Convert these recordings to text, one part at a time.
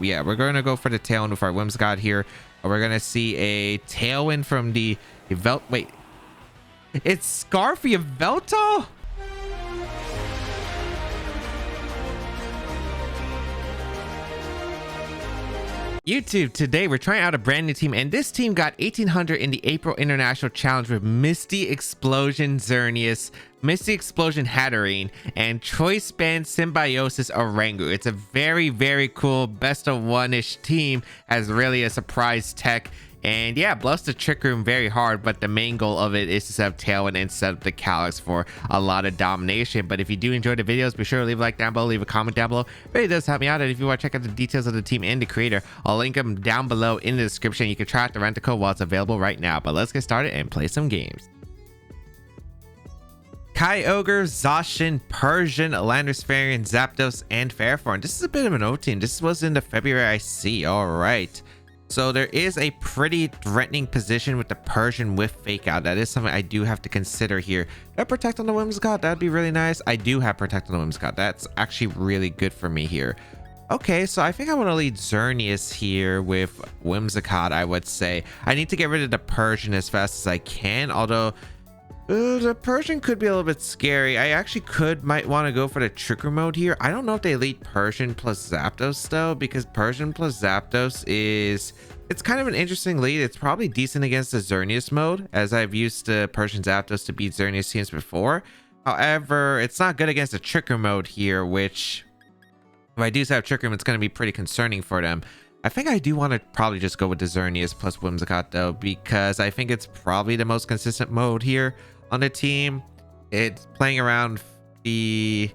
yeah, we're going to go for the Tailwind with our Whimsicott here. We're going to see a Tailwind from the wait, it's Scarfy Veltal? YouTube, today we're trying out a brand new team, and this team got 1800 in the April International Challenge with Misty Explosion Xerneas, Misty Explosion Hatterene, and Choice Band Symbiosis Orangu. It's a very, very cool best of one-ish team, as really a surprise tech. And yeah, blows the Trick Room very hard, but the main goal of it is to set up Tailwind and set up the Calyx for a lot of domination. But if you do enjoy the videos, be sure to leave a like down below, leave a comment down below. It really does help me out. And if you want to check out the details of the team and the creator, I'll link them down below in the description. You can try out the rent a code while it's available right now. But let's get started and play some games. Kyogre, Zacian, Persian, Landorus, Zapdos, and Fairform. This is a bit of an O team. This was in the February I see. All right. So there is a pretty threatening position with the Persian with Fake Out. That is something I do have to consider here. Do I protect on the Whimsicott? That'd be really nice. I do have protect on the Whimsicott. That's actually really good for me here. Okay, so I think I want to lead Xerneas here with Whimsicott, I would say. I need to get rid of the Persian as fast as I can, although the Persian could be a little bit scary. I actually might want to go for the Tricker mode here. I don't know if they lead Persian plus Zapdos though, because Persian plus Zapdos it's kind of an interesting lead. It's probably decent against the Xerneas mode, as I've used the Persian Zapdos to beat Xerneas teams before. However, it's not good against the Tricker mode here, which if I do have Tricker, it's going to be pretty concerning for them. I think I do want to probably just go with the Xerneas plus Whimsicott though, because I think it's probably the most consistent mode here on the team. It's playing around the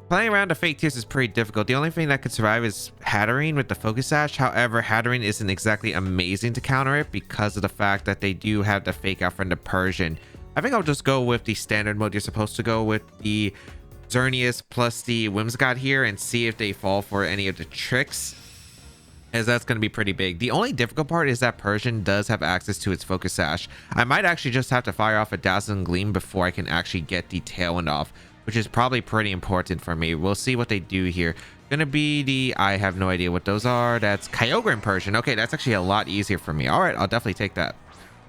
fake tiers is pretty difficult. The only thing that could survive is Hatterene with the Focus Sash. However, Hatterene isn't exactly amazing to counter it because of the fact that they do have the Fake Out from the Persian. I think I'll just go with the standard mode. You're supposed to go with the Xerneas plus the Whimsicott here and see if they fall for any of the tricks, as that's going to be pretty big. The only difficult part is that Persian does have access to its Focus Sash. I might actually just have to fire off a Dazzling Gleam before I can actually get the Tailwind off, which is probably pretty important for me. We'll see what they do here. Gonna be I have no idea what those are. That's Kyogre and Persian. Okay, that's actually a lot easier for me. All right, I'll definitely take that.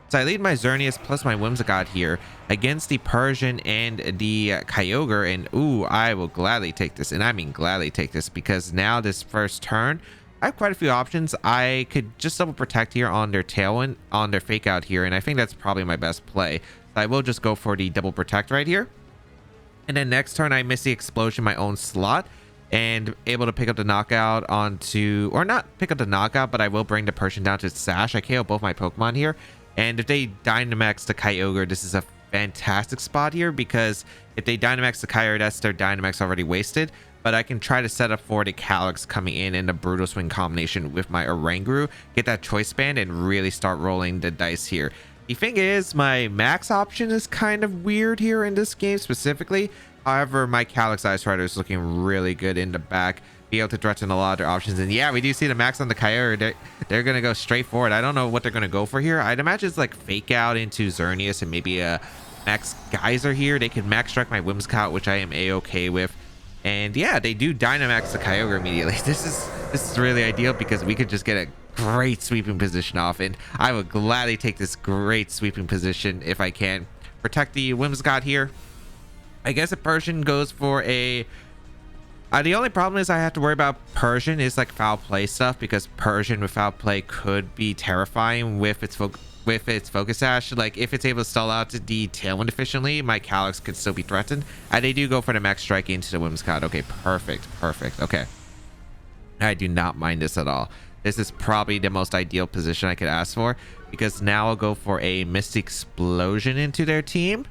So I lead my Xerneas plus my Whimsicott here against the Persian and the Kyogre, and ooh, I will gladly take this, and I mean gladly take this, because now this first turn I have quite a few options. I could just double protect here on their Tailwind, on their Fake Out here, and I think that's probably my best play. So I will just go for the double protect right here. And then next turn I Misty Explosion my own slot and able to pick up the knockout onto, or not pick up the knockout, but I will bring the Persian down to Sash. I KO both my Pokemon here. And if they Dynamax the Kyogre, this is a fantastic spot here, because if they Dynamax the Kyogre, that's their Dynamax already wasted. But I can try to set up for the Calyx coming in the Brutal Swing combination with my Oranguru, get that Choice Band, and really start rolling the dice here. The thing is, my max option is kind of weird here in this game specifically. However, my Calyx Ice Rider is looking really good in the back, be able to threaten a lot of their options. And yeah, we do see the max on the Kyogre. They're going to go straight forward. I don't know what they're going to go for here. I'd imagine it's like Fake Out into Xerneas and maybe a Max Geyser here. They can Max Strike my Whimsicott, which I am A-okay with. And yeah, they do Dynamax the Kyogre immediately. This is really ideal, because we could just get a great sweeping position off, and I would gladly take this great sweeping position if I can. Protect the Whimsicott here. I guess a Persian goes for a... the only problem is I have to worry about Persian is like foul play stuff, because Persian with foul play could be terrifying with its Focus Sash. Like if it's able to stall out the Tailwind efficiently, my Calyx could still be threatened. And they do go for the Max Strike into the Whimsicott. Okay, perfect. Okay. I do not mind this at all. This is probably the most ideal position I could ask for, because now I'll go for a Misty Explosion into their team.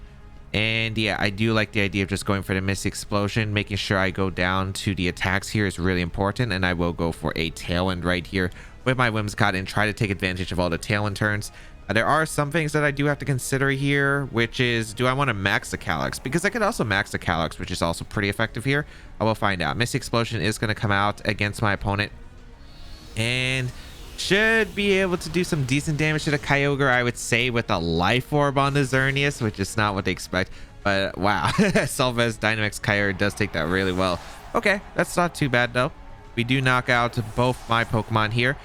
And yeah, I do like the idea of just going for the Misty Explosion. Making sure I go down to the attacks here is really important, and I will go for a Tailwind right here with my Whimsicott and try to take advantage of all the Tailwind turns. There are some things that I do have to consider here, which is, do I want to max the Calyx? Because I could also max the Calyx, which is also pretty effective here. I will find out. Misty Explosion is going to come out against my opponent and should be able to do some decent damage to the Kyogre, I would say, with a Life Orb on the Xerneas, which is not what they expect. But wow, Salvez Dynamax Kyogre does take that really well. Okay, that's not too bad though. we do knock out both my Pokemon here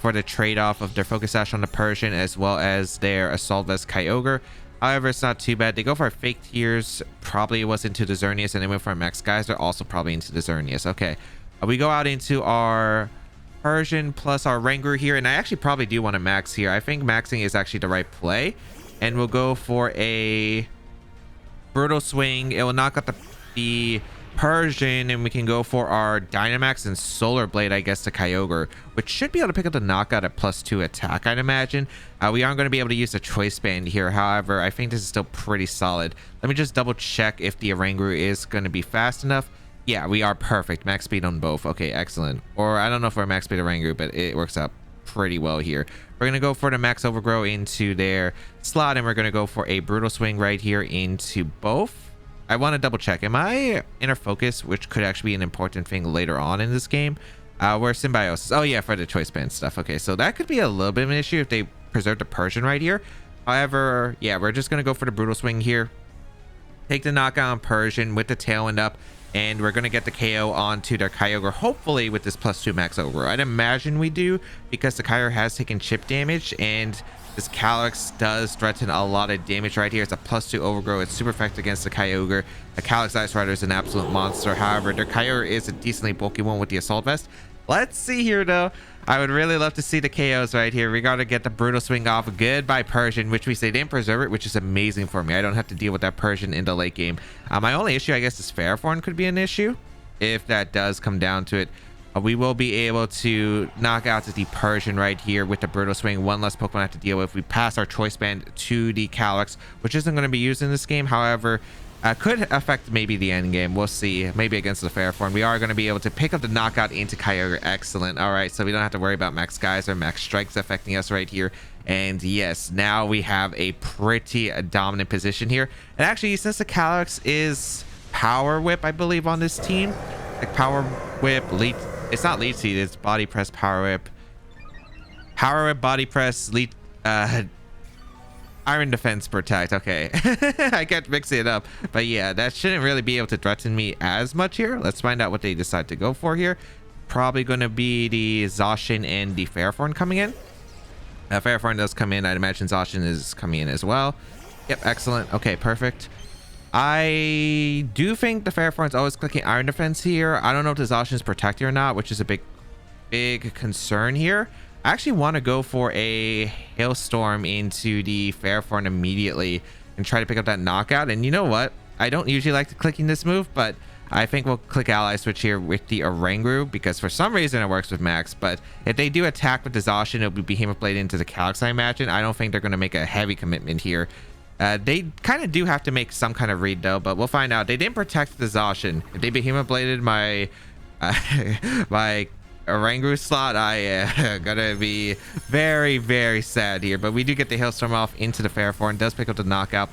for the trade-off of their Focus Sash on the Persian as well as their Assault Vest Kyogre. However, it's not too bad. They go for fake tears. Probably was into the Xerneas, and they went for a Max Geyser, also probably into the Xerneas. Okay, we go out into our Persian plus our Rangoon here, and I actually probably do want to max here. I think maxing is actually the right play, and we'll go for a Brutal Swing. It will knock out the Persian, and we can go for our Dynamax and Solar Blade, I guess, to Kyogre, which should be able to pick up the knockout at +2 attack, I'd imagine. We aren't going to be able to use the Choice Band here. However, I think this is still pretty solid. Let me just double check if the Oranguru is going to be fast enough. Yeah, we are perfect. Max speed on both. Okay, excellent. Or I don't know if we're max speed Oranguru, but it works out pretty well here. We're going to go for the Max Overgrow into their slot, and we're going to go for a Brutal Swing right here into both. I want to double check. Am I Inner Focus, which could actually be an important thing later on in this game? Where Symbiosis. Oh, yeah, for the Choice Band stuff. Okay, so that could be a little bit of an issue if they preserve the Persian right here. However, yeah, we're just going to go for the Brutal Swing here. Take the knockout on Persian with the Tailwind up, and we're going to get the KO onto their Kyogre, hopefully with this +2 Max Overgrow. I'd imagine we do, because the Kyogre has taken chip damage, and this Calyx does threaten a lot of damage right here. It's a +2 Overgrow. It's super effective against the Kyogre. The Calyx Ice Rider is an absolute monster. However, their Kyogre is a decently bulky one with the Assault Vest. Let's see here, though. I would really love to see the KOs right here. We got to get the Brutal Swing off. Goodbye, Persian, which we say didn't preserve it, which is amazing for me. I don't have to deal with that Persian in the late game. My only issue, I guess, is Ferrothorn could be an issue if that does come down to it. We will be able to knock out the Persian right here with the Brutal Swing. One less Pokemon I have to deal with. We pass our Choice Band to the Calyx, which isn't going to be used in this game. However, could affect maybe the end game. We'll see. Maybe against the Ferrothorn. We are going to be able to pick up the knockout into Kyogre. Excellent. All right, so we don't have to worry about Max Geyser, Max Strikes affecting us right here. And yes, now we have a pretty dominant position here. And actually, since the Calyx is Power Whip, I believe, on this team, like Power Whip, Lead. It's not Lead Seed, it's Body Press, Power Whip. Power Whip, Body Press, Lead, Iron Defense, Protect. Okay. I kept mixing it up. But yeah, that shouldn't really be able to threaten me as much here. Let's find out what they decide to go for here. Probably going to be the Zacian and the Ferrothorn coming in. Ferrothorn does come in. I'd imagine Zacian is coming in as well. Yep, excellent. Okay, perfect. I do think the Ferrothorn's always clicking Iron Defense here. I don't know if the Zacian is protected or not, which is a big concern here. I actually want to go for a Hailstorm into the Ferrothorn immediately and try to pick up that knockout. And you know what? I don't usually like to clicking this move, but I think we'll click Ally Switch here with the Oranguru because for some reason it works with Max. But if they do attack with the Zacian, it'll be Behemoth Blade into the Calyx, I imagine. I don't think they're going to make a heavy commitment here. They kind of do have to make some kind of read though, but we'll find out. They didn't protect the Zacian. If they Behemoth Bladed my my Oranguru slot, I gonna be very sad here. But we do get the Hailstorm off into the Ferrothorn. Does pick up the knockout.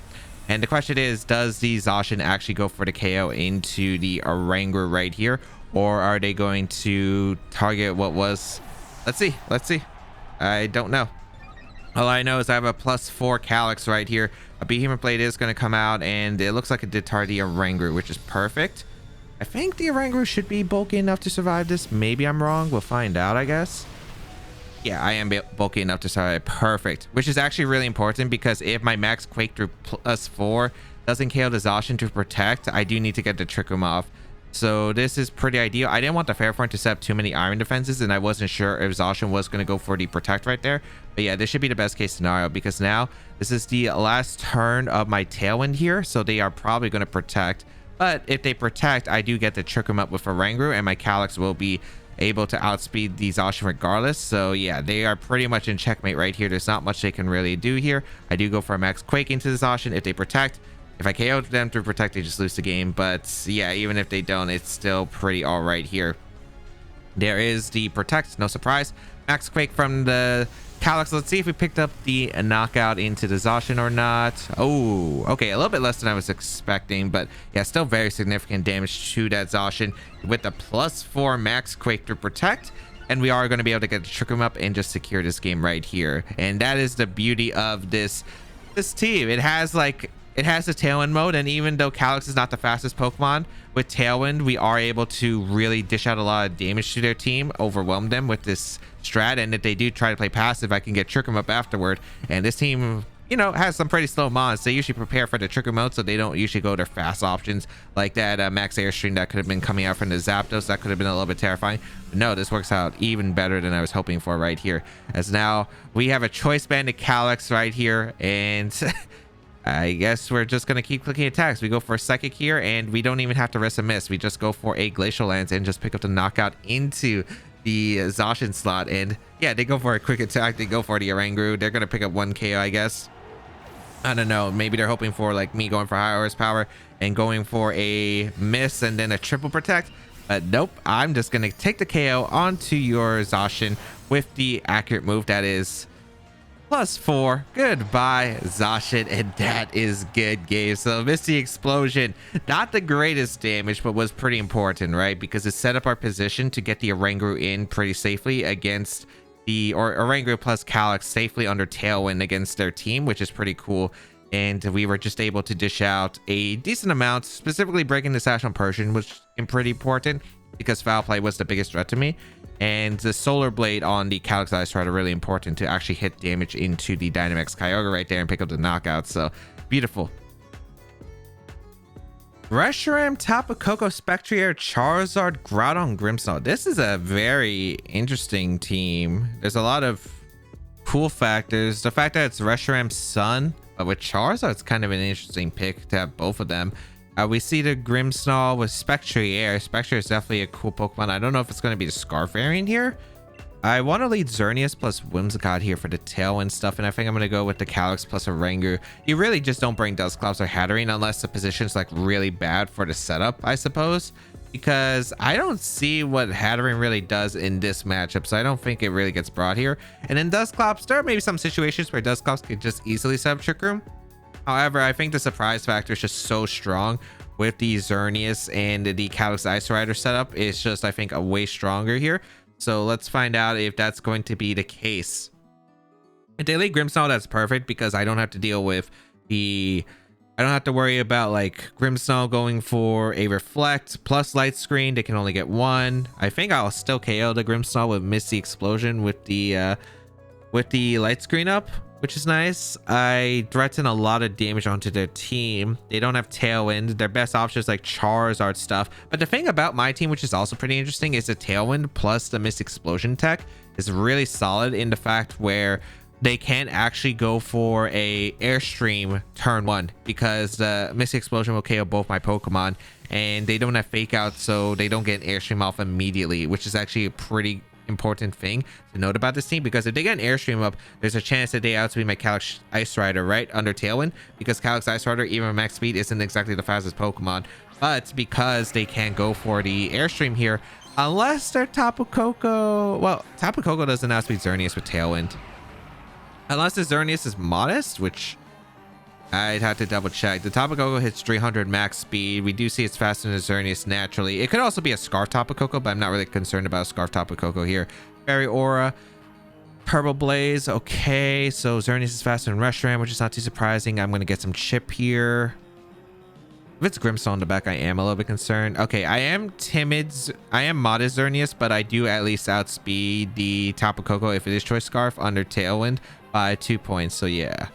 And the question is, does the Zacian actually go for the KO into the Oranguru right here? Or are they going to target what was... Let's see. I don't know. All I know is I have a +4 Calyx right here. A Behemoth Blade is going to come out, and it looks like it did target the Oranguru, which is perfect. I think the Oranguru should be bulky enough to survive this. Maybe I'm wrong. We'll find out, I guess. Yeah, I am bulky enough to survive. Perfect. Which is actually really important because if my max Quake through +4 doesn't KO the Zacian to protect, I do need to get the Trick Room off. So this is pretty ideal. I didn't want the Ferrothorn to set up too many Iron Defenses, and I wasn't sure if Zacian was going to go for the Protect right there. But yeah, this should be the best case scenario because now this is the last turn of my Tailwind here, so they are probably going to Protect. But if they Protect, I do get to Trick Room up with Oranguru, and my Calyx will be able to outspeed the Zacian regardless. So yeah, they are pretty much in checkmate right here. There's not much they can really do here. I do go for a Max Quake into the Zacian if they Protect. If I KO them through Protect, they just lose the game. But yeah, even if they don't, it's still pretty all right here. There is the Protect, no surprise. Max Quake from the Calyx. Let's see if we picked up the knockout into the Zacian or not. Oh, okay, a little bit less than I was expecting, but yeah, still very significant damage to that Zacian with the +4 Max Quake to Protect. And we are going to be able to get the Trick Room up and just secure this game right here. And that is the beauty of this team. It has like it has the Tailwind mode, and even though Calyx is not the fastest Pokemon, with Tailwind we are able to really dish out a lot of damage to their team, overwhelm them with this strat, and if they do try to play passive, I can get Trick 'em Up afterward. And this team, you know, has some pretty slow mons. They usually prepare for the trigger mode, so they don't usually go their fast options like that max airstream that could have been coming out from the Zapdos. That could have been a little bit terrifying, but no, this works out even better than I was hoping for right here, as now we have a choice banded Calyx right here, and I guess we're just gonna keep clicking attacks. We go for a psychic here, and we don't even have to risk a miss. We just go for a glacial lance and just pick up the knockout into the Zacian slot. And yeah, they go for a quick attack. They go for the Oranguru. They're gonna pick up 1 KO, I guess. I don't know, maybe they're hoping for like me going for high horsepower and going for a miss and then a triple protect, but nope. I'm just gonna take the KO onto your Zacian with the accurate move that is +4. Goodbye, Zacian, and that is good game. So Misty Explosion, not the greatest damage, but was pretty important, right? Because it set up our position to get the Oranguru in pretty safely against the Oranguru plus Calyx safely under Tailwind against their team, which is pretty cool. And we were just able to dish out a decent amount, specifically breaking the sash on Persian, which is pretty important because foul play was the biggest threat to me. And the Solar Blade on the Calyx Ice Rider really important to actually hit damage into the Dynamax Kyogre right there and pick up the knockout. So beautiful. Reshiram, Tapu Koko, Spectrier, Charizard, Groudon, Grimmsnarl. This is a very interesting team. There's a lot of cool factors. The fact that it's Reshiram's son, but with Charizard, it's kind of an interesting pick to have both of them. We see the Grimmsnarl with Spectrier. Spectrier is definitely a cool Pokemon. I don't know if it's going to be the Scarf variant here. I want to lead Xerneas plus Whimsicott here for the Tailwind stuff, and I think I'm going to go with the Calyx plus Oranguru. You really just don't bring Dusclops or Hatterene unless the position's like really bad for the setup, I suppose, because I don't see what Hatterene really does in this matchup, so I don't think it really gets brought here. And in Dusclops, there are maybe some situations where Dusclops could just easily set up Trick Room. However, I think the surprise factor is just so strong with the Xerneas and the Calyx Ice Rider setup. It's just, I think, a way stronger here. So let's find out if that's going to be the case. In Daily Grimmsnarl, that's perfect because I don't have to deal with I don't have to worry about like Grimmsnarl going for a Reflect plus Light Screen. They can only get 1. I think I'll still KO the Grimmsnarl with Misty Explosion with the Light Screen up, which is nice. I threaten a lot of damage onto their team. They don't have Tailwind. Their best options like Charizard stuff. But the thing about my team, which is also pretty interesting, is the Tailwind plus the Misty Explosion tech is really solid in the fact where they can actually go for a Airstream turn 1 because the Misty Explosion will KO both my Pokemon, and they don't have Fake Out, so they don't get an Airstream off immediately, which is actually a pretty important thing to note about this team, because if they get an Airstream up, there's a chance that they outspeed my Calyx Ice Rider right under Tailwind, because Calyx Ice Rider, even at max speed, isn't exactly the fastest Pokemon. But because they can't go for the Airstream here, unless they're Tapu Koko, well, Tapu Koko doesn't outspeed Xerneas with Tailwind. Unless the Xerneas is modest, which I'd have to double check. The Tapu Koko hits 300 max speed. We do see it's faster than the Xerneas naturally. It could also be a Scarf Tapu Koko, but I'm not really concerned about Scarf Tapu Koko here. Fairy Aura, Turbo Blaze. Okay, so Xerneas is faster than Reshiram, which is not too surprising. I'm going to get some chip here. If it's Grimmsnarl in the back, I am a little bit concerned. Okay, I am timid. I am modest Xerneas, but I do at least outspeed the Tapu Koko if it is Choice Scarf under Tailwind by 2 points. So yeah.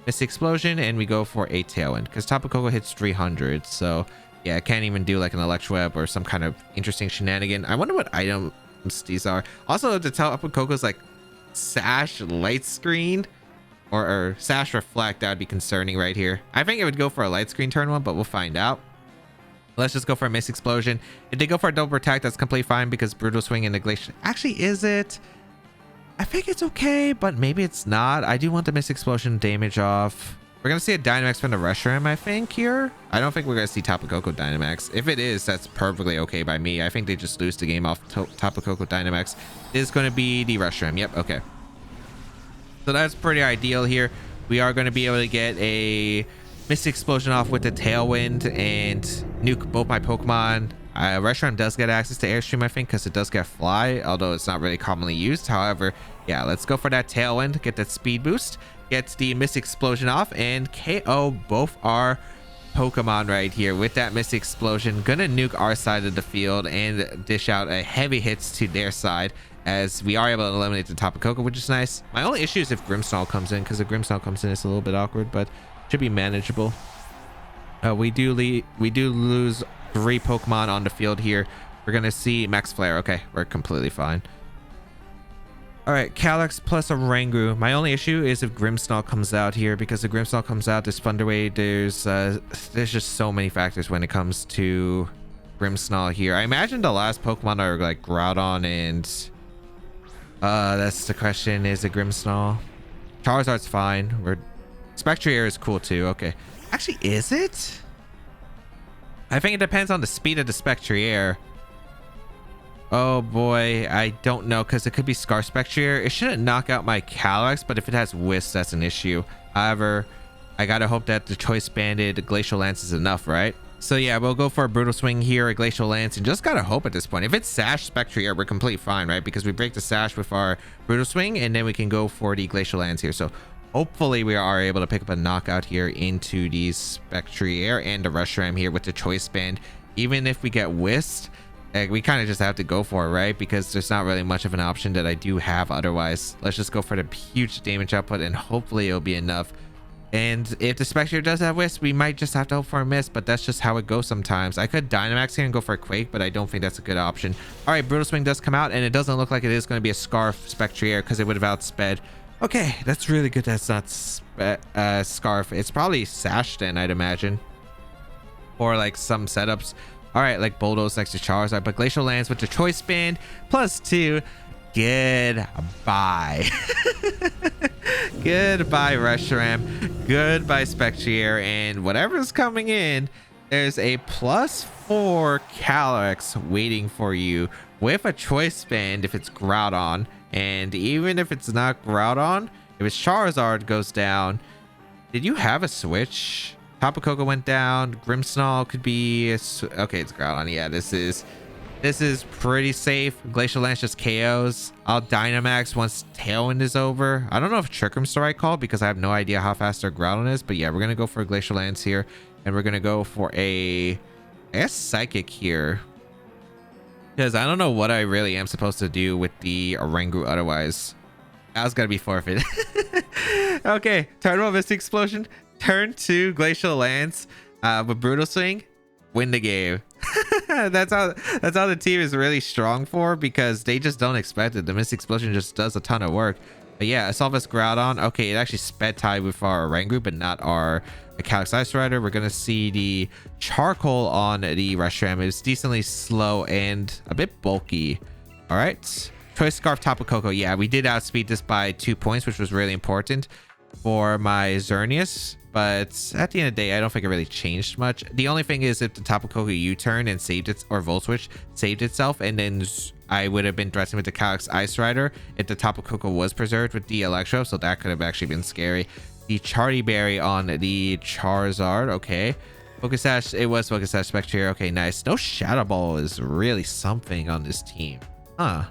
Misty Explosion, and we go for a Tailwind because Tapu Koko hits 300. So yeah, I can't even do like an Electroweb or some kind of interesting shenanigan. I wonder what items these are. Also, the Tapu Koko's like Sash Light Screen or Sash Reflect, that would be concerning right here. I think it would go for a Light Screen turn 1, but we'll find out. Let's just go for a Misty Explosion. If they go for a double attack, that's completely fine because Brutal Swing and Negation. Actually, is it? I think it's okay, but maybe it's not. I do want the Misty Explosion damage off. We're going to see a Dynamax from the Reshiram, I think, here. I don't think we're going to see Tapu Koko Dynamax. If it is, that's perfectly okay by me. I think they just lose the game off Tapu Koko Dynamax. It is going to be the Reshiram. Yep, okay. So that's pretty ideal here. We are going to be able to get a Misty Explosion off with the Tailwind and nuke both my Pokemon. Reshiram does get access to Airstream, I think, because it does get Fly, although it's not really commonly used. However, yeah, let's go for that Tailwind, get that speed boost. gets the Misty Explosion off and KO both our Pokemon right here with that Misty Explosion. Gonna nuke our side of the field and dish out a heavy hits to their side, as we are able to eliminate the Tapu Koko, which is nice. My only issue is if Grimmsnarl comes in, because if Grimmsnarl comes in, it's a little bit awkward, but should be manageable. We do lose 3 Pokemon on the field here. We're gonna see Max Flare. Okay, we're completely fine. All right, Calyx plus a Rangoon. My only issue is if Grimmsnarl comes out here, because if Grimmsnarl comes out, this Thunderwave, there's just so many factors when it comes to Grimmsnarl here. I imagine the last Pokemon are like Groudon and that's the question. Is it Grimmsnarl? Charizard's fine. Spectrier is cool too. Okay, actually, is it? I think it depends on the speed of the Spectrier. Oh boy, I don't know, because it could be Scar Spectrier. It shouldn't knock out my Calyx, but if it has Wisp, that's an issue. However, I gotta hope that the Choice Banded Glacial Lance is enough, right? So yeah, we'll go for a Brutal Swing here, a Glacial Lance, and just gotta hope at this point. If it's Sash Spectrier, we're completely fine, right? Because we break the Sash with our Brutal Swing, and then we can go for the Glacial Lance here. So hopefully we are able to pick up a knockout here into the Spectrier and the Reshiram here with the Choice Band. Even if we get Whisked, we kind of just have to go for it, right? Because there's not really much of an option that I do have otherwise. Let's just go for the huge damage output, and hopefully it'll be enough. And if the Spectre does have Wisp, we might just have to hope for a miss, but that's just how it goes sometimes. I could Dynamax here and go for a Quake, but I don't think that's a good option. All right, Brutal Swing does come out, and it doesn't look like it is going to be a Scarf Spectrier because it would have outsped. Okay, that's really good that's not Scarf. It's probably Sash then, I'd imagine. Or like some setups. All right, like Bulldoze next to Charizard, but Glacial Lance with the Choice Band +2. Goodbye. Goodbye, Reshiram. Goodbye, Spectrier. And whatever's coming in, there's a +4 Calyx waiting for you with a Choice Band if it's Groudon. And even if it's not Groudon, if it's Charizard goes down. Did you have a switch? Tapu Koko went down. Grimmsnarl could be okay, it's Groudon. Yeah, this is pretty safe. Glacial Lance just KOs. I'll Dynamax once Tailwind is over. I don't know if Trick Room's the right call because I have no idea how fast their Groudon is, but yeah, we're gonna go for a Glacial Lance here, and we're gonna go for I guess Psychic here, because I don't know what I really am supposed to do with the Rangoon otherwise. That was gonna be forfeit. Okay, turn 1 Misty Explosion. Turn 2 Glacial Lance with Brutal Swing, win the game. that's how the team is really strong for, because they just don't expect it. The Misty Explosion just does a ton of work. But yeah, Assaultus Groudon. Okay, it actually sped tie with our Rangoon, but not our Calyx Ice Rider. We're gonna see the Charcoal on the Reshiram. It's decently slow and a bit bulky. All right, Choice Scarf Tapu Koko. Yeah, we did outspeed this by 2 points, which was really important for my Xerneas. But at the end of the day, I don't think it really changed much. The only thing is if the Tapu Koko U-turn and saved it, or Volt Switch saved itself, and then I would have been threatened with the Calyx Ice Rider if the Tapu Koko was preserved with the Electro, so that could have actually been scary. The Charty Berry on the Charizard. Okay, Focus Sash. It was Focus Sash Spectrier. Okay, nice. No Shadow Ball is really something on this team, huh?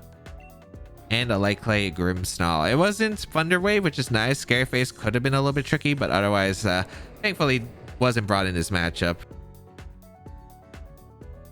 And a Light Clay Grimmsnarl. It wasn't Thunder Wave, which is nice. Scary Face could have been a little bit tricky, but otherwise, thankfully, wasn't brought in this matchup.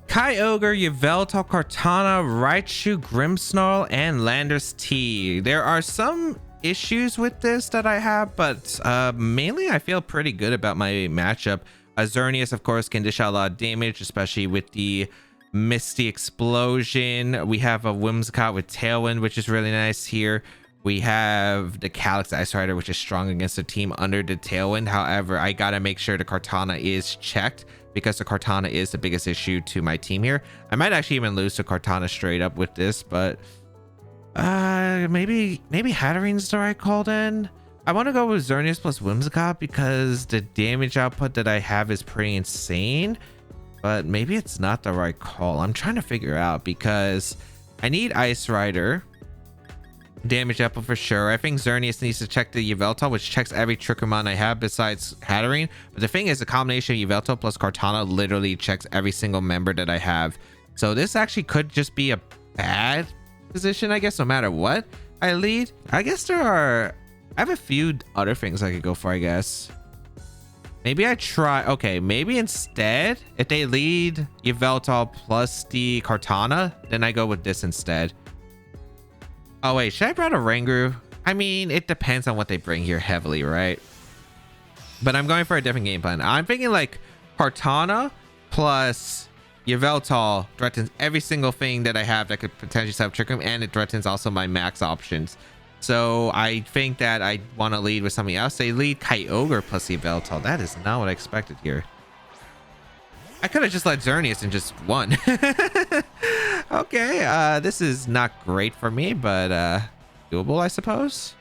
Kyogre, Yveltal, Kartana, Raichu, Grimmsnarl, and Landorus T. There are some issues with this that I have, but mainly I feel pretty good about my matchup. Xerneas, of course, can dish out a lot of damage, especially with the Misty Explosion. We have a Whimsicott with Tailwind, which is really nice here. We have the Calyx Ice Rider, which is strong against the team under the Tailwind. However, I gotta make sure the Kartana is checked, because the Kartana is the biggest issue to my team here. I might actually even lose to Kartana straight up with this, but maybe Hatterene's the right call then. I want to go with Xerneas plus Whimsicott because the damage output that I have is pretty insane. But maybe it's not the right call. I'm trying to figure out, because I need Ice Rider damage output for sure. I think Xerneas needs to check the Yveltal, which checks every Trickermon I have besides Hatterene. But the thing is, the combination of Yveltal plus Kartana literally checks every single member that I have. So this actually could just be a bad position, I guess, no matter what I lead. I guess there are I have a few other things I could go for, I guess. Maybe I try. Okay, maybe instead, if they lead Yveltal plus the Kartana, then I go with this instead. Oh, wait. Should I bring a Rangu? I mean, it depends on what they bring here heavily, right? But I'm going for a different game plan. I'm thinking like Kartana plus Yveltal threatens every single thing that I have that could potentially set up Trick Room, and it threatens also my max options. So I think that I want to lead with something else. They lead Kyogre plus Yveltal. That is not what I expected here. I could have just let Xerneas and just won. Okay, this is not great for me, but doable, I suppose.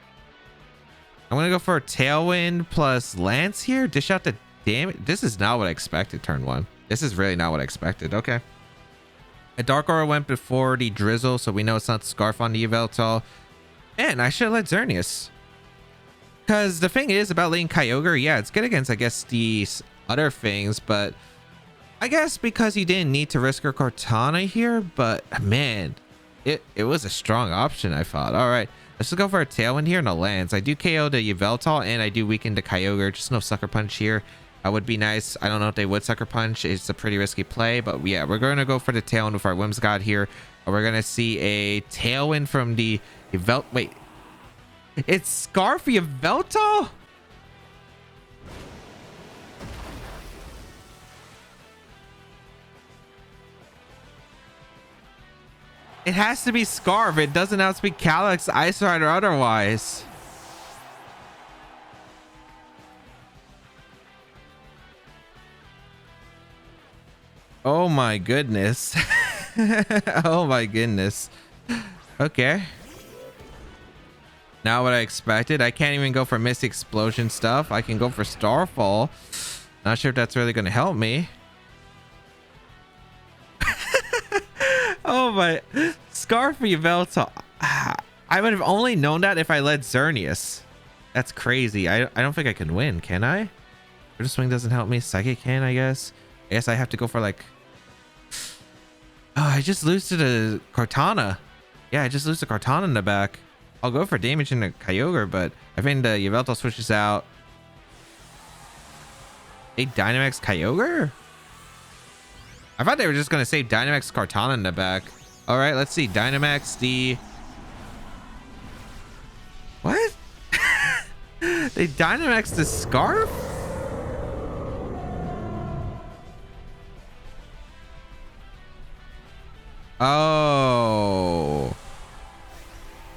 I'm gonna go for a Tailwind plus Lance here. Dish out the damage. This is not what I expected turn 1. This is really not what I expected. Okay. A Dark Aura went before the Drizzle, so we know it's not Scarf on the Yveltal. Man, I should have let Xerneas. Because the thing is about leading Kyogre, yeah, it's good against, I guess, these other things, but I guess because you didn't need to risk your Kartana here, but man, it was a strong option, I thought. All right, let's just go for a Tailwind here and a Lance. I do KO the Yveltal and I do weaken the Kyogre. Just no Sucker Punch here. That would be nice. I don't know if they would Sucker Punch. It's a pretty risky play, but yeah, we're going to go for the Tailwind with our Whimsicott here. We're going to see a Tailwind from the Yveltal. Wait, it's Scarfy Yveltal? It has to be Scarf. It doesn't outspeed Calyx, Ice Ride, or otherwise. Oh my goodness. Oh my goodness. Okay. Not what I expected. I can't even go for Misty Explosion stuff. I can go for Starfall. Not sure if that's really going to help me. Oh my. Scarfy Yveltal. I would have only known that if I led Xerneas. That's crazy. I don't think I can win, can I? Critical Swing doesn't help me. Psychic can, I guess. I guess I have to go for like... Oh, I just lose to the Kartana. Yeah, I just lose to Kartana in the back. I'll go for damage in the Kyogre, but I think the Yveltal switches out. A Dynamax Kyogre? I thought they were just going to save Dynamax Kartana in the back. All right, let's see. Dynamax the... What? They Dynamax the Scarf? Oh,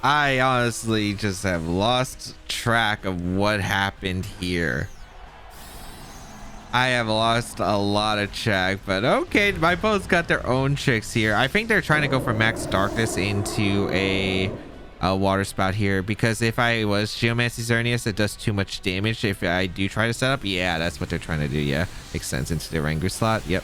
I honestly just have lost track of what happened here. I have lost a lot of track, but okay, my opponents got their own tricks here. I think they're trying to go for Max Darkness into a Water Spout here, because if I was Geomancy Xerneas, it does too much damage. If I do try to set up, yeah, that's what they're trying to do. Yeah, makes sense. Into the Rangu slot. Yep.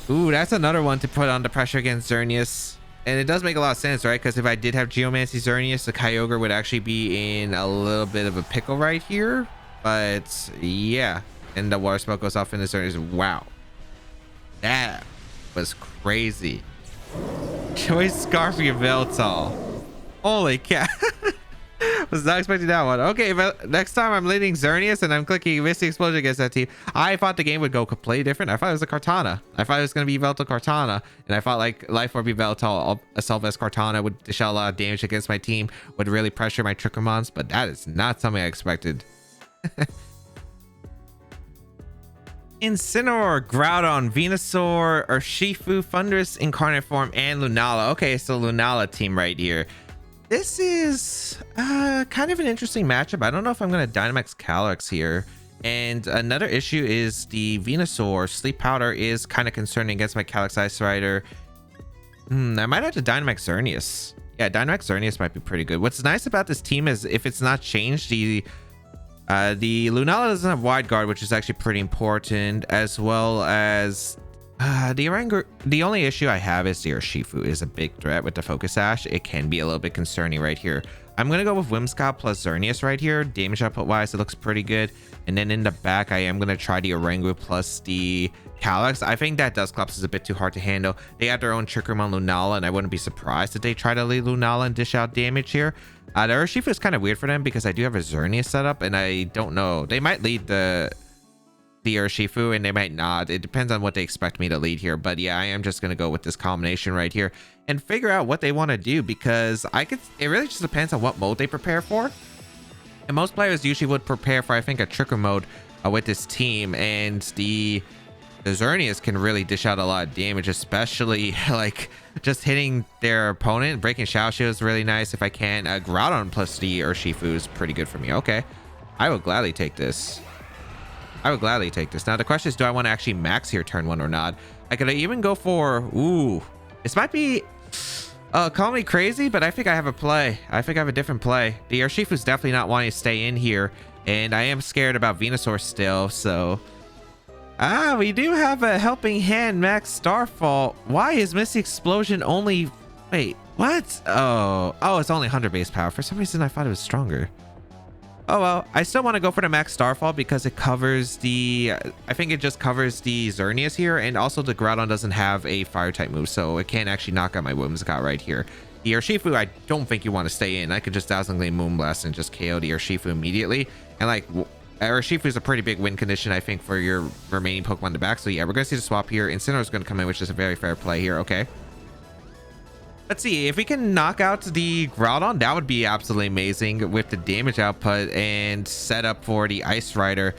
Ooh, that's another one to put on the pressure against Xerneas. And it does make a lot of sense, right? Because if I did have Geomancy Xerneas, the Kyogre would actually be in a little bit of a pickle right here. But yeah. And the Water Spout goes off into Xerneas. Wow. That was crazy. Choice Scarfy Yveltal. Holy cow. Was not expecting that one. Okay, but next time I'm leading Xerneas and I'm clicking Misty Explosion against that team, I thought the game would go completely different. I thought it was a Kartana. I thought it was going to be Yveltal Kartana. And I thought like Life Orb Yveltal, Assault Vest Kartana would dish out a lot of damage against my team, would really pressure my Trickermons, but that is not something I expected. Incineroar, Groudon, Venusaur, Urshifu, Thundurus, Incarnate Form, and Lunala. Okay, so Lunala team right here. This is kind of an interesting matchup. I don't know if I'm going to Dynamax Calyx here. And another issue is the Venusaur Sleep Powder is kind of concerning against my Calyx Ice Rider. I might have to Dynamax Xerneas. Yeah, Dynamax Xerneas might be pretty good. What's nice about this team is if it's not changed, the Lunala doesn't have Wide Guard, which is actually pretty important, as well as the Orangu. The only issue I have is the Urshifu is a big threat with the Focus Sash. It can be a little bit concerning right here. I'm gonna go with Whimsicott plus Xerneas right here. Damage output wise, it looks pretty good. And then in the back, I am gonna try the Oranguru plus the Calyx. I think that Dusclops is a bit too hard to handle. They have their own Trick Room on Lunala, and I wouldn't be surprised if they try to lead Lunala and dish out damage here. The Urshifu is kind of weird for them because I do have a Xerneas set up, and I don't know. They might lead the Urshifu and they might not. It depends on what they expect me to lead here. But yeah, I am just going to go with this combination right here and figure out what they want to do, because it really just depends on what mode they prepare for. And most players usually would prepare for, I think, a Tricker mode with this team, and the Xerneas can really dish out a lot of damage, especially like just hitting their opponent. Breaking Shadow Shield is really nice if I can. Groudon plus the Urshifu is pretty good for me. Okay, I will gladly take this. Now the question is, do I want to actually max here turn 1 or not? I could even go for, ooh, this might be, call me crazy, but I think I have a play. I think I have a different play. The Urshifu's definitely not wanting to stay in here, and I am scared about Venusaur still, so. We do have a Helping Hand max Starfall. Why is Misty Explosion only, wait, what? Oh, it's only 100 base power. For some reason, I thought it was stronger. Oh well, I still want to go for the max Starfall because it covers the, I think it just covers the Xerneas here, and also the Groudon doesn't have a fire type move, so it can't actually knock out my Whimsicott right here. The Urshifu, I don't think you want to stay in. I could just Dazzling Gleam Moonblast and just KO the Urshifu immediately. And like, Urshifu is a pretty big win condition, I think, for your remaining Pokemon in the back. So yeah, we're going to see the swap here. Incineroar is going to come in, which is a very fair play here. Okay. Let's see if we can knock out the Groudon. That would be absolutely amazing with the damage output and set up for the Ice Rider.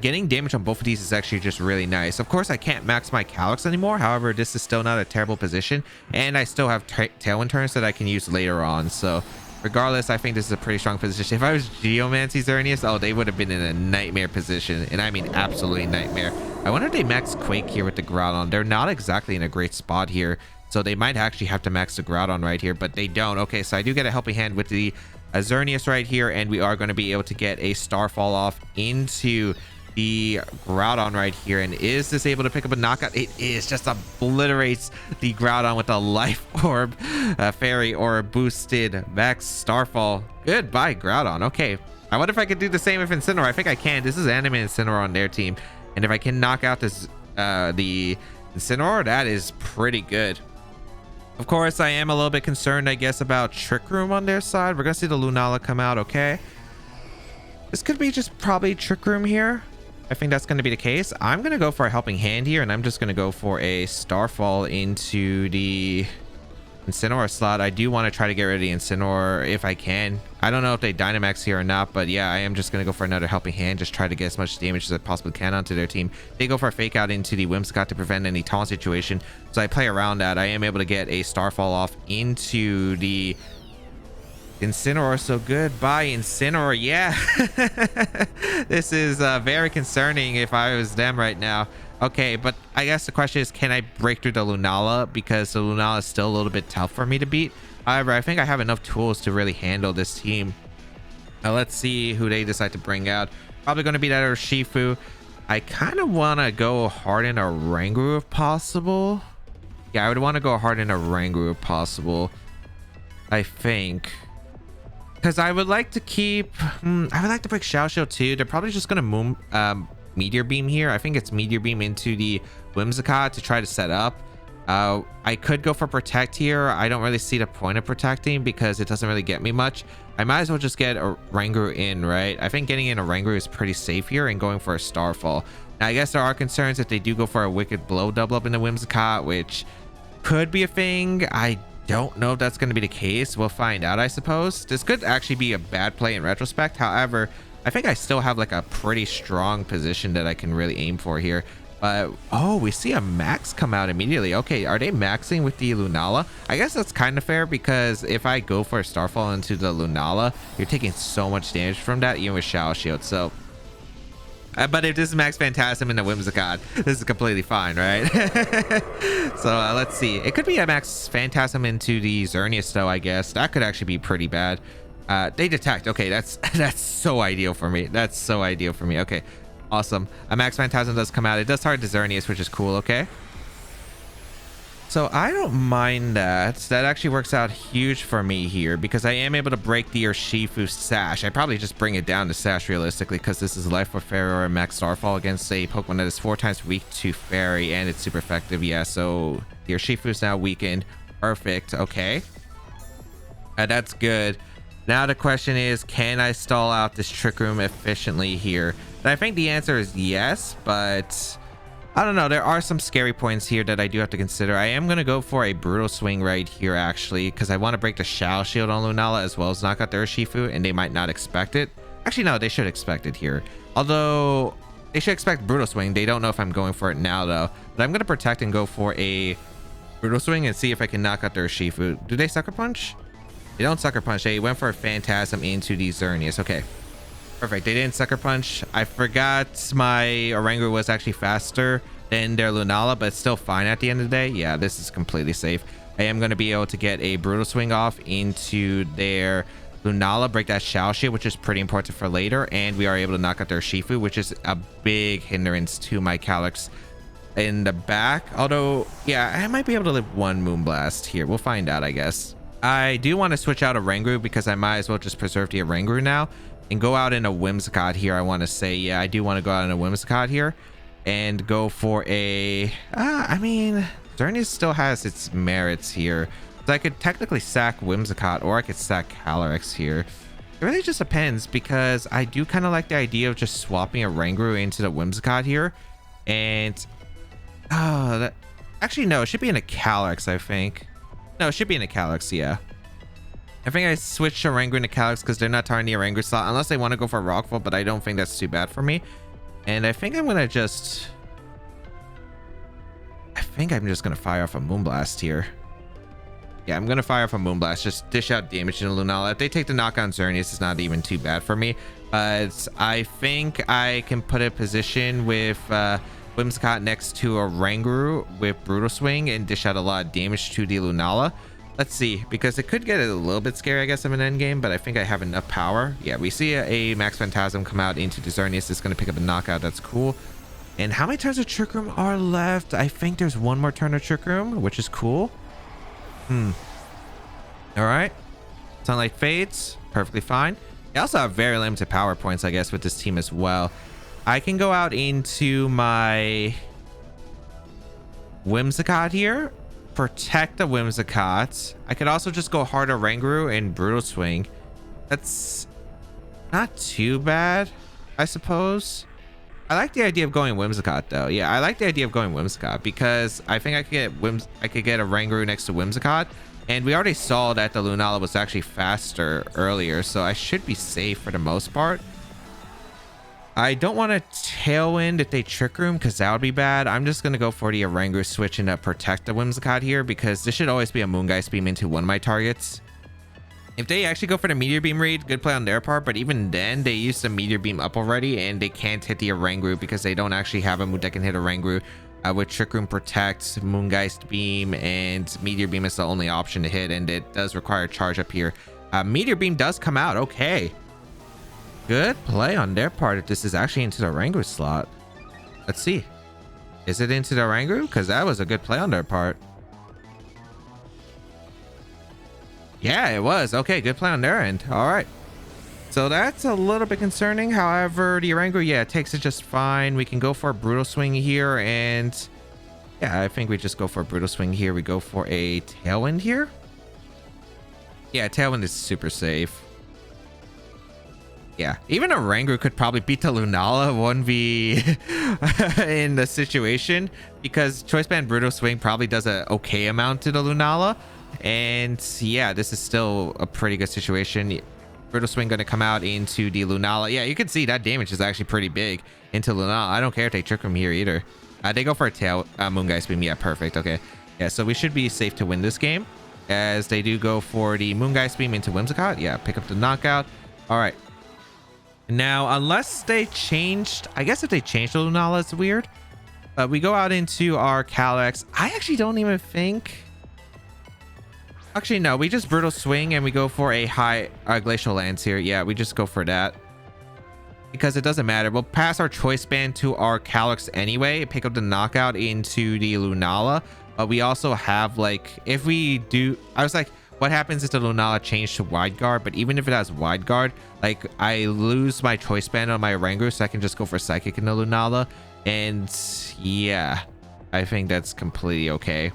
Getting damage on both of these is actually just really nice. Of course, I can't max my Calyx anymore. However, this is still not a terrible position, and I still have Tailwind turns that I can use later on. So regardless, I think this is a pretty strong position. If I was Geomancy Xerneas, oh, they would have been in a nightmare position, and I mean absolutely nightmare. I wonder if they max Quake here with the Groudon. They're not exactly in a great spot here. So they might actually have to max the Groudon right here, but they don't. Okay, so I do get a Helping Hand with the Xerneas right here, and we are going to be able to get a Starfall off into the Groudon right here. And is this able to pick up a knockout? It is. Just obliterates the Groudon with a Life Orb, Fairy Orb boosted max Starfall. Goodbye, Groudon. Okay, I wonder if I could do the same with Incineroar. I think I can. This is Anime Incineroar on their team, and if I can knock out this the Incineroar, that is pretty good. Of course, I am a little bit concerned, I guess, about Trick Room on their side. We're going to see the Lunala come out, okay? This could be just probably Trick Room here. I think that's going to be the case. I'm going to go for a Helping Hand here, and I'm just going to go for a Starfall into the Incineroar slot. I do want to try to get rid of the Incineroar if I can. I don't know if they Dynamax here or not, but yeah, I am just going to go for another Helping Hand. Just try to get as much damage as I possibly can onto their team. They go for a Fake Out into the Whimsicott to prevent any taunt situation. So I play around that. I am able to get a Starfall off into the Incineroar. So goodbye, Incineroar. Yeah. This is very concerning if I was them right now. Okay, but I guess the question is, can I break through the Lunala? Because the Lunala is still a little bit tough for me to beat. However, I think I have enough tools to really handle this team. Now, let's see who they decide to bring out. Probably going to be that Urshifu. I kind of want to go hard in a Oranguru if possible. Yeah, I would want to go hard in a Oranguru if possible, I think. Because I would like to keep... I would like to break Shadow Shield too. They're probably just going to Meteor Beam here. I think it's Meteor Beam into the Whimsicott to try to set up. I could go for Protect here. I don't really see the point of protecting because it doesn't really get me much. I might as well just get a Oranguru in, right? I think getting in a Oranguru is pretty safe here and going for a Starfall. Now, I guess there are concerns if they do go for a Wicked Blow double up in the Whimsicott, which could be a thing. I don't know if that's going to be the case. We'll find out, I suppose. This could actually be a bad play in retrospect. However, I think I still have like a pretty strong position that I can really aim for here. Oh, we see a max come out immediately. Okay, are they maxing with the Lunala? I guess that's kind of fair because if I go for a Starfall into the Lunala, you're taking so much damage from that, even with Shadow Shield. So, but if this is Max Phantasm in the Whimsicott, this is completely fine, right? So let's see. It could be a Max Phantasm into the Xerneas though, I guess. That could actually be pretty bad. They detect. Okay, that's so ideal for me. That's so ideal for me. Okay, awesome. A Max Phantasm does come out. It does target the Xerneas, which is cool. Okay. So I don't mind that. That actually works out huge for me here because I am able to break the Urshifu Sash. I probably just bring it down to Sash realistically because this is Life of Fairy or Max Starfall against a Pokemon that is 4 times weak to Fairy and it's super effective. Yeah, so the Urshifu is now weakened. Perfect. Okay. That's good. Now the question is, can I stall out this Trick Room efficiently here? And I think the answer is yes, but I don't know. There are some scary points here that I do have to consider. I am going to go for a Brutal Swing right here, actually, because I want to break the Shao Shield on Lunala as well as knock out the Urshifu, and they might not expect it. Actually, no, they should expect it here. Although, they should expect Brutal Swing. They don't know if I'm going for it now, though. But I'm going to protect and go for a Brutal Swing and see if I can knock out the Urshifu. Do they Sucker Punch? They don't Sucker Punch. They went for a Phantasm into the Xerneas. Okay. Perfect. They didn't Sucker Punch. I forgot my Oranguru was actually faster than their Lunala, but it's still fine at the end of the day. Yeah, this is completely safe. I am going to be able to get a Brutal Swing off into their Lunala, break that Shao Shield, which is pretty important for later, and we are able to knock out their Shifu, which is a big hindrance to my Calyx in the back. Although, yeah, I might be able to live one Moonblast here. We'll find out, I guess. I do want to switch out a Oranguru because I might as well just preserve the Oranguru now and go out in a Whimsicott here. I want to say, yeah, I do want to go out in a Whimsicott here and go for a I mean, Xerneas still has its merits here, so I could technically sack Whimsicott or I could sack Calyrex here. It really just depends because I do kind of like the idea of just swapping a Oranguru into the Whimsicott here, and actually no, it should be in a Calyrex. I think no, it should be in a Calyrex. Yeah, I think I switched Oranguru into Calyrex because they're not targeting the Oranguru slot unless they want to go for Rockfall, but I don't think that's too bad for me. And I think I'm gonna just gonna fire off a Moonblast here. Yeah, I'm gonna fire off a Moonblast, just dish out damage to Lunala. If they take the knock on Xerneas, it's not even too bad for me. But I think I can put a position with Whimsicott next to a Oranguru with Brutal Swing and dish out a lot of damage to the Lunala. Let's see, because it could get a little bit scary, I guess, of an end game, but I think I have enough power. Yeah, we see a Max Phantasm come out into the Xerneas. It's going to pick up a knockout. That's cool. And how many turns of Trick Room are left? I think there's one more turn of Trick Room, which is cool. All right. Sunlight fades. Perfectly fine. I also have very limited power points, I guess, with this team as well. I can go out into my Whimsicott here. Protect the Whimsicott. I could also just go hard Oranguru and Brutal Swing. That's not too bad, I suppose. I like the idea of going Whimsicott though. Yeah, I like the idea of going Whimsicott because I think I could get Oranguru next to Whimsicott, and we already saw that the Lunala was actually faster earlier, so I should be safe for the most part. I don't want to Tailwind if they Trick Room because that would be bad. I'm just going to go for the Oranguru switch and protect the Whimsicott here because this should always be a Moongeist Beam into one of my targets. If they actually go for the Meteor Beam read, good play on their part, but even then, they used the Meteor Beam up already and they can't hit the Oranguru because they don't actually have a move that can hit Oranguru. With Trick Room, Protect, Moongeist Beam, and Meteor Beam is the only option to hit, and it does require charge up here. Meteor Beam does come out. Okay. Good play on their part if this is actually into the Oranguru slot. Let's see. Is it into the Oranguru? Because that was a good play on their part. Yeah, it was. Okay, good play on their end. All right. So that's a little bit concerning. However, the Oranguru, yeah, it takes it just fine. We can go for a Brutal Swing here. And yeah, I think we just go for a Brutal Swing here. We go for a Tailwind here. Yeah, Tailwind is super safe. Yeah, even a Oranguru could probably beat the Lunala 1v in the situation because Choice Band Brutal Swing probably does a okay amount to the Lunala. And yeah, this is still a pretty good situation. Brutal Swing going to come out into the Lunala. Yeah, you can see that damage is actually pretty big into Lunala. I don't care if they trick him here either. They go for a Moongeist Beam. Yeah, perfect. Okay. Yeah, so we should be safe to win this game as they do go for the Moongeist Beam into Whimsicott. Yeah, pick up the knockout. All right. Now, unless they changed, I guess if they changed the Lunala, it's weird. But we go out into our Calyrex. I actually don't even think. Actually, no, we just Brutal Swing and we go for a high Glacial Lance here. Yeah, we just go for that. Because it doesn't matter. We'll pass our Choice Band to our Calyrex anyway. Pick up the knockout into the Lunala. But we also have like, if we do, I was like, what happens if the Lunala changed to wide guard? But even if it has wide guard, like I lose my choice band on my Oranguru, so I can just go for psychic in the Lunala. And yeah, I think that's completely okay,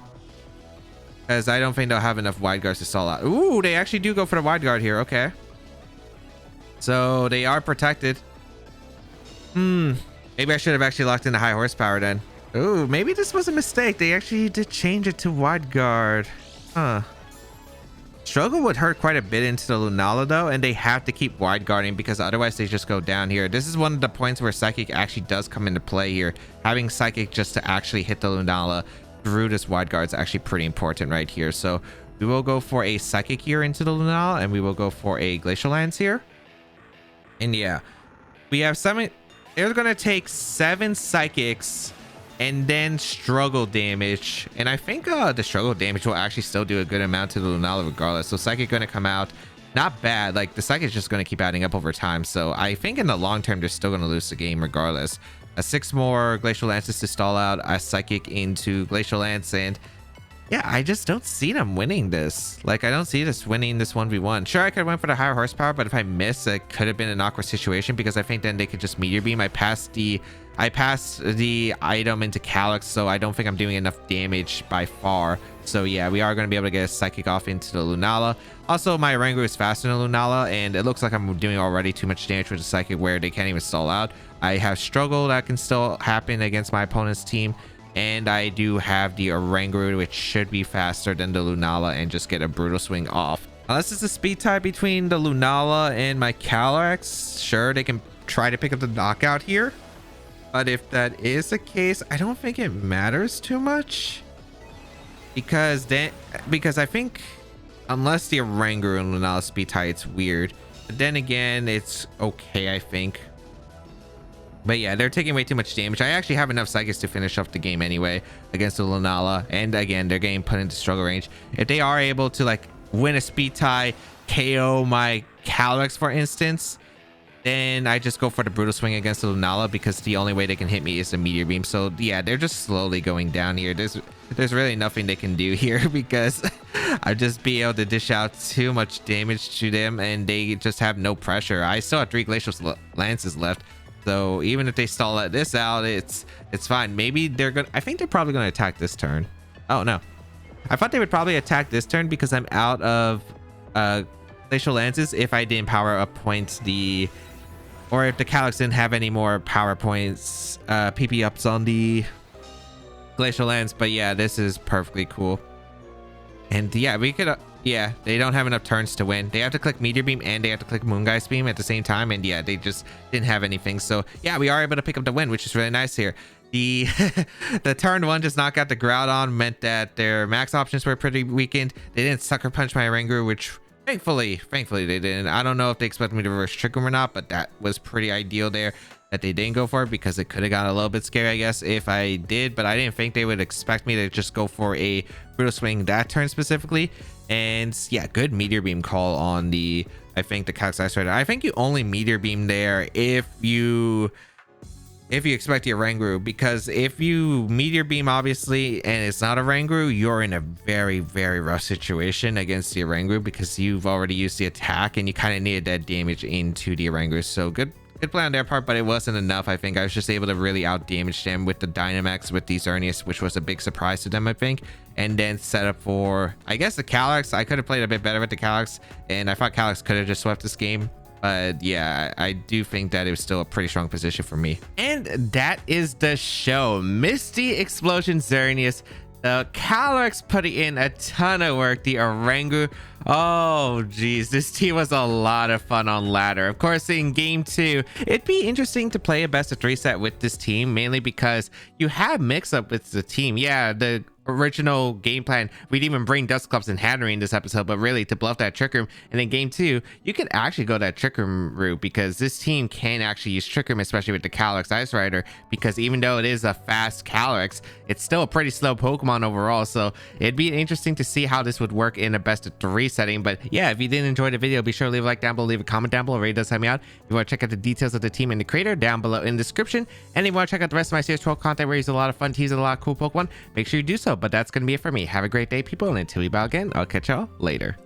because I don't think they'll have enough wide guards to stall out. Ooh, they actually do go for the wide guard here. Okay, so they are protected. Maybe I should have actually locked in the high horsepower then. Ooh, maybe this was a mistake. They actually did change it to wide guard. Huh. Struggle would hurt quite a bit into the Lunala though, and they have to keep wide guarding because otherwise they just go down here. This is one of the points where Psychic actually does come into play here. Having Psychic just to actually hit the Lunala through this wide guard is actually pretty important right here. So we will go for a Psychic here into the Lunala, and we will go for a Glacial Lance here. And yeah, we have 7. They're gonna take 7 Psychics and then struggle damage, and I think the struggle damage will actually still do a good amount to the Lunala regardless. So Psychic gonna come out not bad. Like the Psychic is just gonna keep adding up over time, so I think in the long term they're still gonna lose the game regardless. 6 more Glacial Lances to stall out, a Psychic into Glacial Lance, and yeah, I just don't see them winning this. Like I don't see this winning this 1v1. Sure, I could have went for the higher horsepower, but if I miss, it could have been an awkward situation because I think then they could just Meteor Beam. I passed the item into Calyx, so I don't think I'm doing enough damage by far. So yeah, we are going to be able to get a Psychic off into the Lunala. Also, my Oranguru is faster than Lunala, and it looks like I'm doing already too much damage with the Psychic where they can't even stall out. I have struggle that can still happen against my opponent's team, and I do have the Oranguru, which should be faster than the Lunala and just get a brutal swing off. Unless it's a speed tie between the Lunala and my Calyx, sure, they can try to pick up the knockout here. But if that is the case, I don't think it matters too much, because I think unless the Oranguru and Lunala speed tie, it's weird. But then again, it's okay, I think. But yeah, they're taking way too much damage. I actually have enough Psychics to finish off the game anyway against the Lunala, and again, they're getting put into struggle range. If they are able to like win a speed tie, KO my Calyx for instance, then I just go for the brutal swing against the Lunala because the only way they can hit me is the Meteor Beam. So yeah, they're just slowly going down here. There's really nothing they can do here because I just be able to dish out too much damage to them, and they just have no pressure. I still have 3 Glacial Lances left, so even if they stall this out, it's fine. Maybe they're gonna, I think they're probably gonna attack this turn. Oh no, I thought they would probably attack this turn because I'm out of Glacial Lances if I didn't power up points or if the Calyx didn't have any more power points, PP ups on the Glacial Lance. But yeah, this is perfectly cool. And yeah, we could, yeah, they don't have enough turns to win. They have to click Meteor Beam and they have to click Moongeist Beam at the same time. And yeah, they just didn't have anything. So yeah, we are able to pick up the win, which is really nice here. The turn 1 just knock out the Groudon meant that their max options were pretty weakened. They didn't Sucker Punch my Oranguru, which thankfully they didn't. I don't know if they expected me to reverse Trick Room or not, but that was pretty ideal there that they didn't go for it, because it could have gotten a little bit scary, I guess, if I did. But I didn't think they would expect me to just go for a brutal swing that turn specifically. And yeah, good Meteor Beam call on the, I think, the Calyx Ice Rider. I think you only Meteor Beam there if you expect the Oranguru, because if you Meteor Beam obviously and it's not a Oranguru, you're in a very, very rough situation against the Oranguru because you've already used the attack and you kind of needed that damage into the Oranguru. So good play on their part, but it wasn't enough. I think I was just able to really out damage them with the Dynamax with the Xerneas, which was a big surprise to them, I think. And then set up for, I guess, the Calyx. I could have played a bit better with the Calyx, and I thought Calyx could have just swept this game. But yeah, I do think that it was still a pretty strong position for me. And that is the show. Misty Explosion Xerneas. The Calyx putting in a ton of work. The Oranguru, oh geez, this team was a lot of fun on ladder. Of course, in game 2, it'd be interesting to play a best of 3 set with this team, mainly because you have mix up with the team. Yeah, the original game plan, we'd even bring Dusclops and Hattery in this episode, but really to bluff that Trick Room. And in game 2, you could actually go that Trick Room route, because this team can actually use Trick Room, especially with the Calyx Ice Rider, because even though it is a fast Calyx, it's still a pretty slow Pokemon overall. So it'd be interesting to see how this would work in a best of 3 setting. But yeah, if you did enjoy the video, be sure to leave a like down below, leave a comment down below. It really does help me out. If you want to check out the details of the team and the creator, down below in the description. And if you want to check out the rest of my CS12 content where I use a lot of fun teas and a lot of cool Pokemon, make sure you do so But that's going to be it for me. Have a great day, people. And until we bow again, I'll catch y'all later.